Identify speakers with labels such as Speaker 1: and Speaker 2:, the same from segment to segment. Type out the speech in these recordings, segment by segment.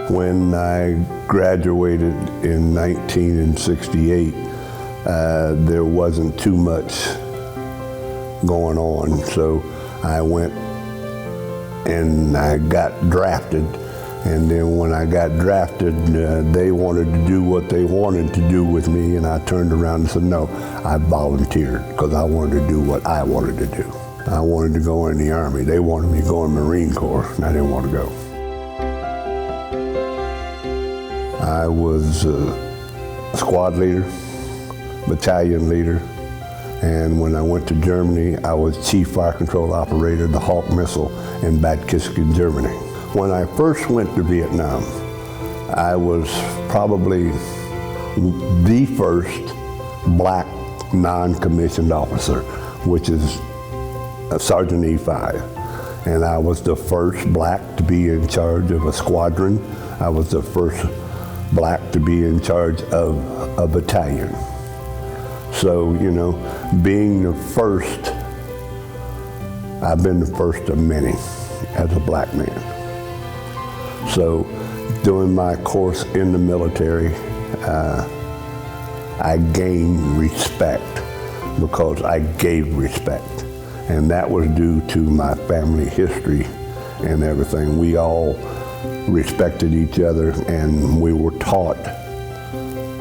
Speaker 1: When I graduated in 1968, there wasn't too much going on, so I went and I got drafted. And then when I got drafted, they wanted to do what they wanted to do with me, and I turned around and said, no, I volunteered because I wanted to do what I wanted to do. I wanted to go in the Army. They wanted me to go in the Marine Corps, and I didn't want to go. I was a squad leader, battalion leader, and when I went to Germany, I was Chief Fire Control Operator, the Hawk missile in Bad Kissimmee, Germany. When I first went to Vietnam, I was probably the first black non-commissioned officer, which is a Sergeant E5. And I was the first black to be in charge of a squadron. I was the first black to be in charge of a battalion. So, you know, being the first, I've been the first of many as a black man. So, doing my course in the military, I gained respect because I gave respect. And that was due to my family history and everything. We all respected each other, and we were taught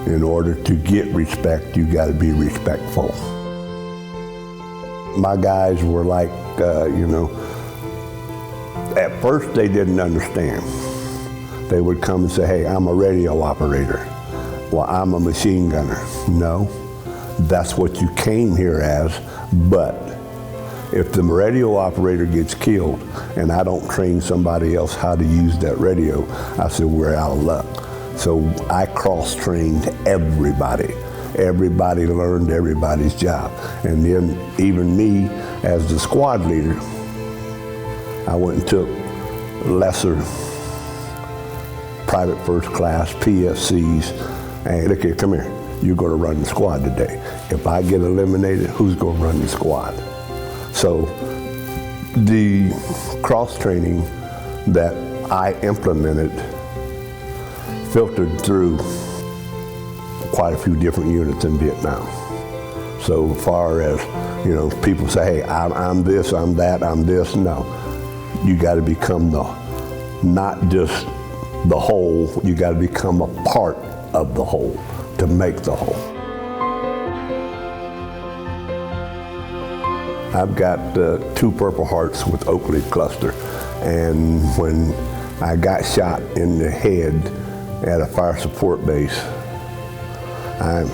Speaker 1: in order to get respect, you got to be respectful. My guys were like, you know, at first they didn't understand. They would come and say, hey, I'm a radio operator. Well, I'm a machine gunner. No, that's what you came here as, but if the radio operator gets killed and I don't train somebody else how to use that radio, I said, we're out of luck. So I cross-trained everybody. Everybody learned everybody's job. And then even me as the squad leader, I went and took lesser private first class, PFCs, and look here, come here, you're gonna run the squad today. If I get eliminated, who's gonna run the squad? So the cross-training that I implemented filtered through quite a few different units in Vietnam. So far as, you know, people say, hey, I'm this, I'm that, I'm this. No, you gotta become not just the whole, you gotta become a part of the whole to make the whole. I've got 2 Purple Hearts with Oak Leaf Cluster, and when I got shot in the head at a fire support base, I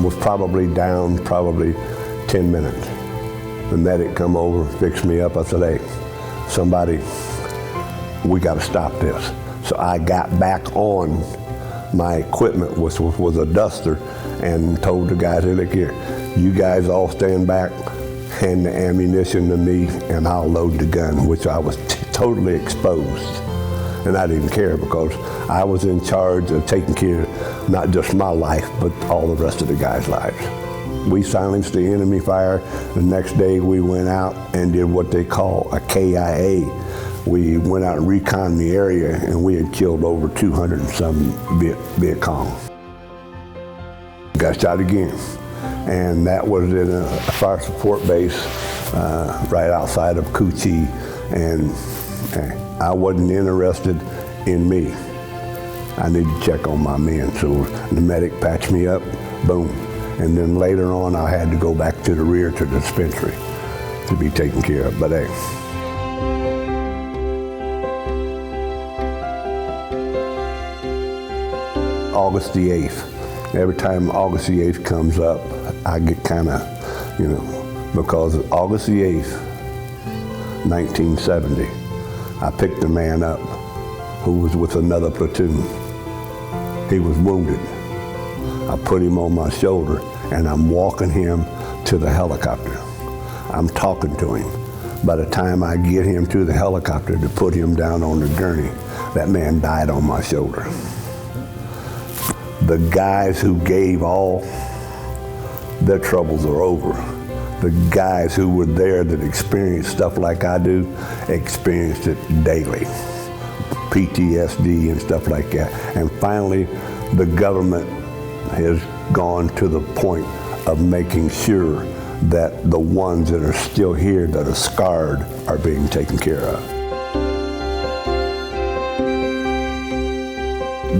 Speaker 1: was probably down 10 minutes. The medic come over, fixed me up. I said, hey, somebody, we got to stop this. So I got back on my equipment, which was a duster, and told the guys, hey, look here, you guys all stand back, hand the ammunition to me, and I'll load the gun, which I was totally exposed. And I didn't care because I was in charge of taking care of not just my life, but all the rest of the guys' lives. We silenced the enemy fire. The next day we went out and did what they call a KIA. We went out and reconned the area, and we had killed over 200 and some Viet Cong. Got shot again. And that was in a fire support base right outside of Cu Chi, and I wasn't interested in me. I needed to check on my men, so the medic patched me up, boom. And then later on I had to go back to the rear to the dispensary to be taken care of, but hey. August the 8th. Every time August the 8th comes up, I get kind of, you know, because August the 8th, 1970, I picked a man up who was with another platoon. He was wounded. I put him on my shoulder and I'm walking him to the helicopter. I'm talking to him. By the time I get him to the helicopter to put him down on the gurney, that man died on my shoulder. The guys who gave all, their troubles are over. The guys who were there that experienced stuff like I do, experienced it daily. PTSD and stuff like that. And finally, the government has gone to the point of making sure that the ones that are still here that are scarred are being taken care of.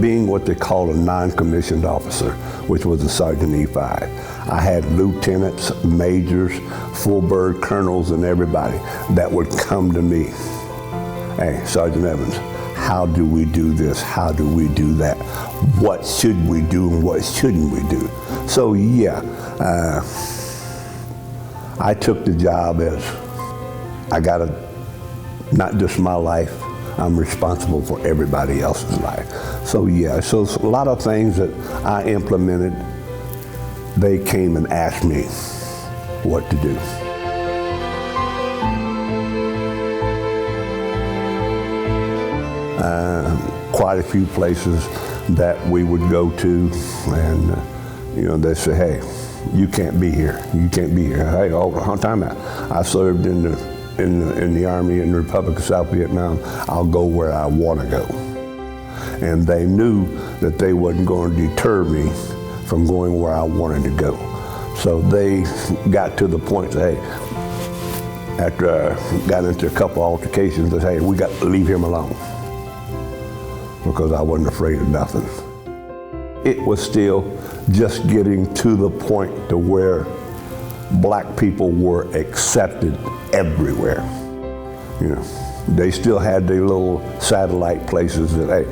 Speaker 1: Being what they call a non-commissioned officer, which was a Sergeant E5, I had lieutenants, majors, full bird colonels, and everybody that would come to me. Hey, Sergeant Evans, how do we do this? How do we do that? What should we do and what shouldn't we do? So yeah, I took the job as I got not just my life, I'm responsible for everybody else's life. So yeah, so a lot of things that I implemented, they came and asked me what to do. Quite a few places that we would go to, and they say, hey, you can't be here. You can't be here. Hey, time out. I served in the Army in the Republic of South Vietnam. I'll go where I want to go. And they knew that they wasn't going to deter me from going where I wanted to go. So they got to the point that, hey, after I got into a couple altercations, they said, hey, we got to leave him alone, because I wasn't afraid of nothing. It was still just getting to the point to where black people were accepted everywhere. They still had their little satellite places that, hey,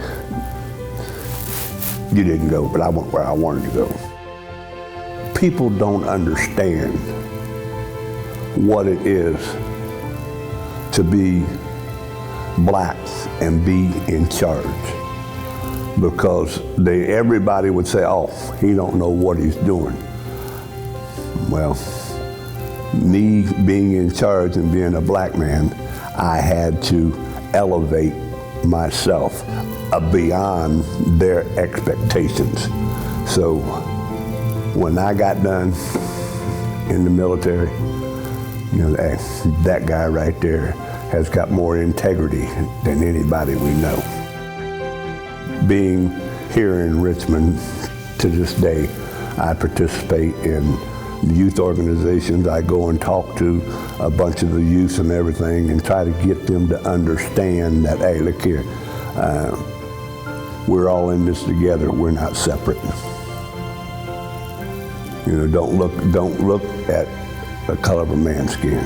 Speaker 1: you didn't go, but I went where I wanted to go. People don't understand what it is to be black and be in charge, because everybody would say, oh, he don't know what he's doing. Well, me being in charge and being a black man, I had to elevate myself beyond their expectations. So when I got done in the military, that guy right there has got more integrity than anybody we know. Being here in Richmond to this day, I participate in the youth organizations. I go and talk to a bunch of the youth and everything and try to get them to understand that, hey, look here, we're all in this together, we're not separate. Don't look at the color of a man's skin.